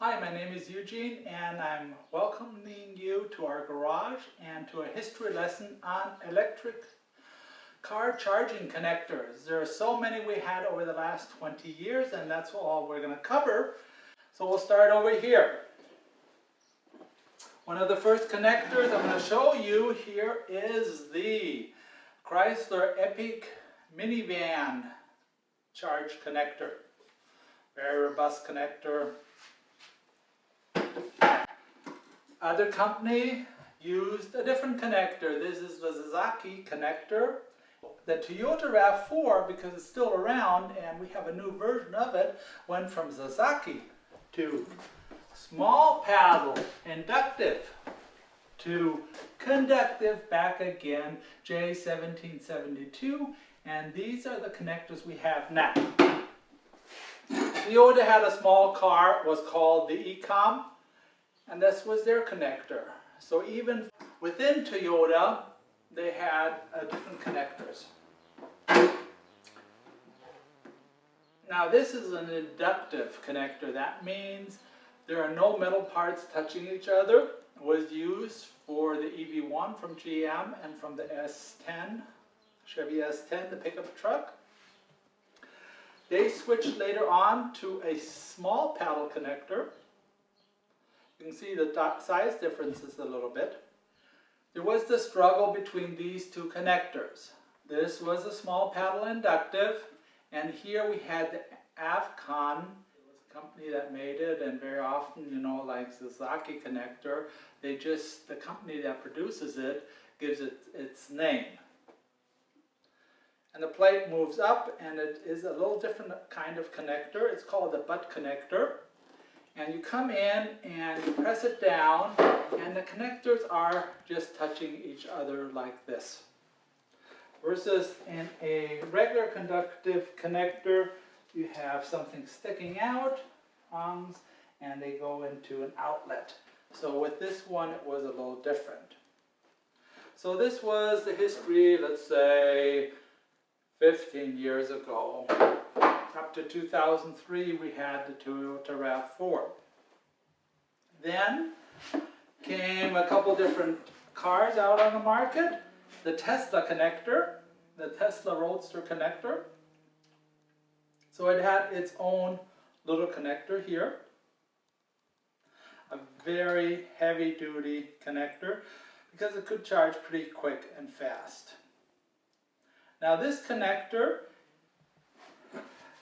Hi, my name is Eugene and I'm welcoming you to our garage and to a history lesson on electric car charging connectors. There are so many we had over the last 20 years and that's all we're going to cover. So we'll start over here. One of the first connectors I'm going to show you here is the Chrysler Epic minivan charge connector. Very robust connector. Other company used a different connector. This is the Yazaki connector. The Toyota RAV4, because it's still around and we have a new version of it, went from Yazaki to Small Paddle Inductive to Conductive back again, J1772, and these are the connectors we have now. Toyota had a small car, it was called the Ecom, and this was their connector. So even within Toyota, they had different connectors. Now this is an inductive connector. That means there are no metal parts touching each other. It was used for the EV1 from GM and from the S10, Chevy S10, the pickup truck. They switched later on to a small paddle connector. You can see the size differences a little bit. There was the struggle between these two connectors. This was a small paddle inductive, and here we had the Avcon. It was a company that made it, and very often, you know, like the Yazaki connector, the company that produces it gives it its name. And the plate moves up, and it is a little different kind of connector. It's called the butt connector. And you come in and you press it down, and the connectors are just touching each other like this. Versus in a regular conductive connector, you have something sticking out, prongs, and they go into an outlet. So with this one, it was a little different. So this was the history, let's say, 15 years ago. Up to 2003, we had the Toyota RAV4. Then came a couple different cars out on the market. The Tesla connector, the Tesla Roadster connector. So it had its own little connector here. A very heavy-duty connector because it could charge pretty quick and fast. Now this connector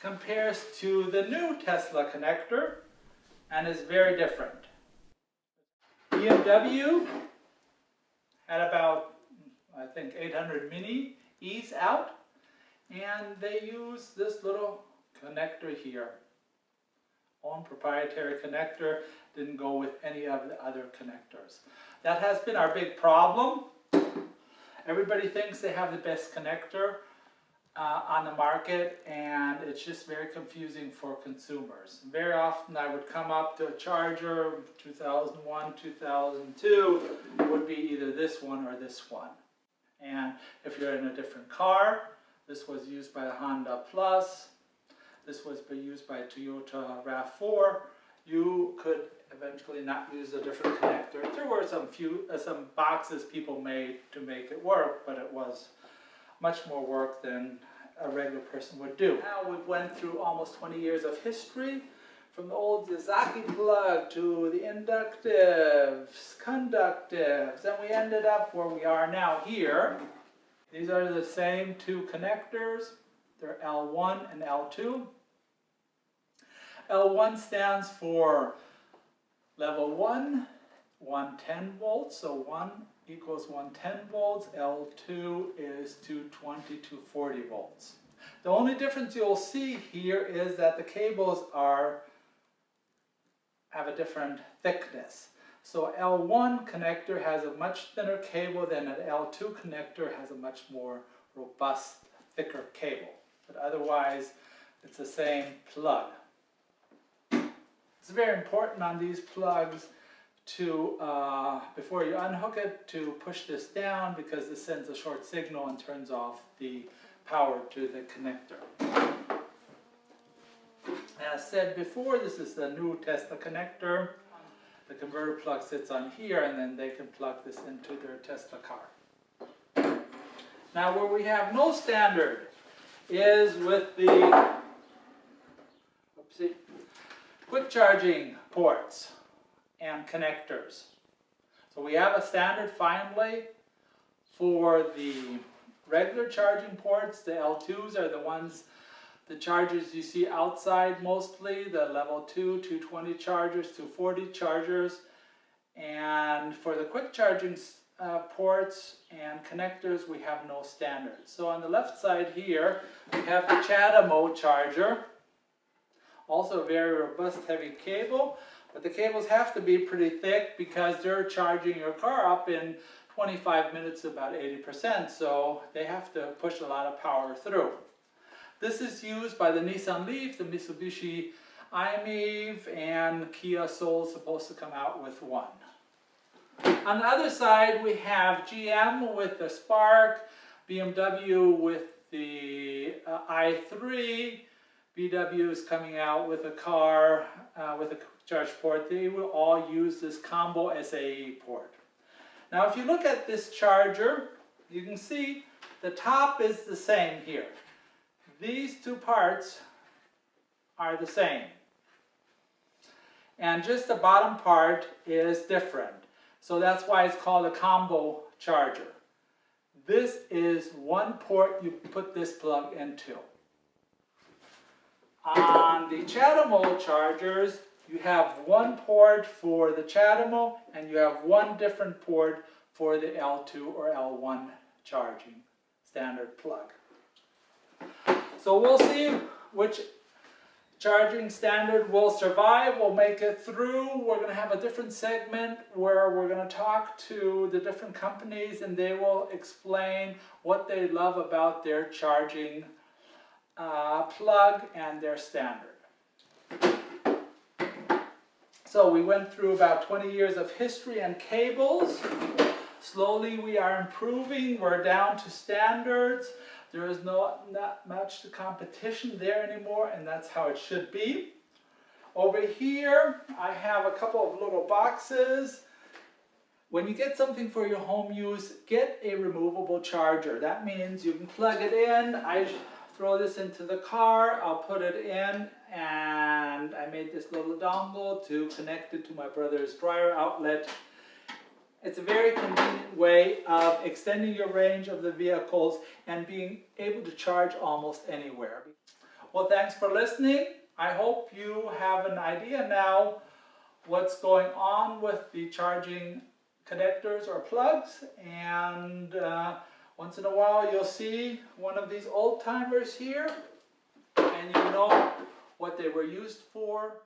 compares to the new Tesla connector and is very different. BMW had about, I think, 800 mini E's out, and they use this little connector here. Own proprietary connector, didn't go with any of the other connectors. That has been our big problem. Everybody thinks they have the best connector on the market, and it's just very confusing for consumers. Very often I would come up to a charger, 2001, 2002, it would be either this one or this one. And if you're in a different car, this was used by a Honda Plus, this was used by a Toyota RAV4, you could eventually not use a different connector. There were some boxes people made to make it work, but it was much more work than a regular person would do. Now we've went through almost 20 years of history, from the old Yazaki plug to the inductives, conductives, and we ended up where we are now here. These are the same two connectors. They're L1 and L2. L1 stands for level 1, 110 volts, so 1 equals 110 volts, L2 is 220 to 40 volts. The only difference you'll see here is that the cables have a different thickness. So L1 connector has a much thinner cable than an L2 connector has a much more robust, thicker cable. But otherwise, it's the same plug. It's very important on these plugs to, before you unhook it, to push this down because this sends a short signal and turns off the power to the connector. As said before, this is the new Tesla connector. The converter plug sits on here, and then they can plug this into their Tesla car. Now where we have no standard is with the quick charging ports and connectors. So we have a standard finally for the regular charging ports. The L2s are the ones, the chargers you see outside mostly, the level 2, 220 chargers, 240 chargers. And for the quick charging ports and connectors, we have no standard. So on the left side here, we have the CHAdeMO charger. Also a very robust heavy cable, but the cables have to be pretty thick because they're charging your car up in 25 minutes, about 80%, so they have to push a lot of power through. This is used by the Nissan Leaf, the Mitsubishi i-MiEV, and Kia Soul is supposed to come out with one. On the other side, we have GM with the Spark, BMW with the i3, VW is coming out with a car with a quick charge port. They will all use this combo SAE port. Now if you look at this charger, you can see the top is the same here. These two parts are the same. And just the bottom part is different. So that's why it's called a combo charger. This is one port you put this plug into. On the CHAdeMO chargers, you have one port for the CHAdeMO and you have one different port for the L2 or L1 charging standard plug. So we'll see which charging standard will survive, will make it through. We're going to have a different segment where we're going to talk to the different companies and they will explain what they love about their charging plug and their standard. So we went through about 20 years of history and cables. Slowly we are improving. We're down to standards. There is not much competition there anymore, and that's how it should be. Over here, I have a couple of little boxes. When you get something for your home use, get a removable charger. That means you can plug it in. I throw this into the car, I'll put it in, and I made this little dongle to connect it to my brother's dryer outlet. It's a very convenient way of extending your range of the vehicles and being able to charge almost anywhere. Well, thanks for listening. I hope you have an idea now what's going on with the charging connectors or plugs, and once in a while you'll see one of these old timers here and you know what they were used for.